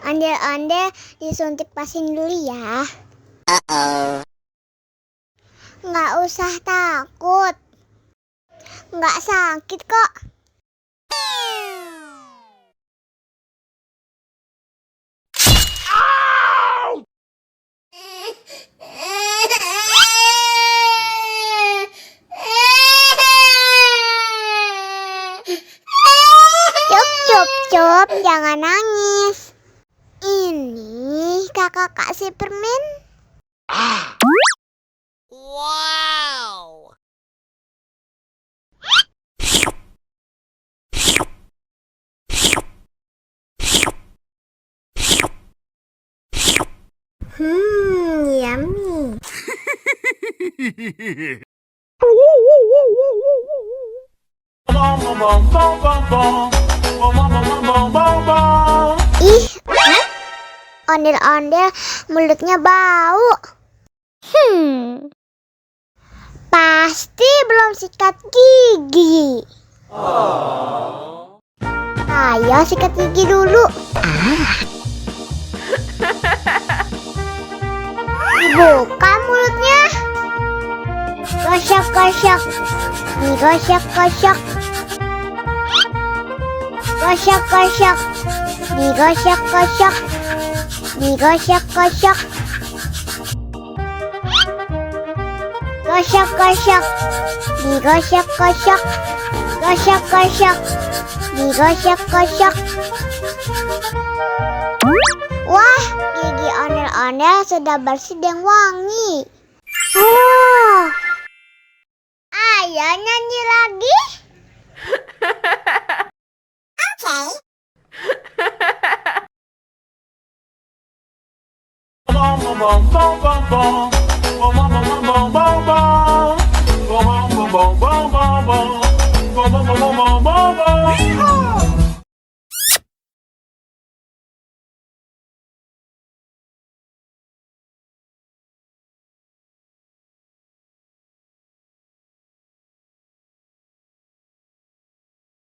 Ondel-ondel disuntik vaksin dulu ya. Nggak usah takut. Nggak sakit kok. Cup, jangan nangis. Ini kakak kasih permen. Wow. Yummy. Ih, ondel-ondel mulutnya bau. Pasti belum sikat gigi. Ayo sikat gigi dulu. Buka mulutnya. Gosok-gosok. Digosok-gosok. Gosok-gosok. Digosok-gosok. Digosok-gosok. Gosok-gosok. Digosok-gosok. Gosok-gosok. Digosok-gosok. Wah, gigi ondel-ondel sudah bersih dan wangi. Ayo nyanyi lagi. Oke.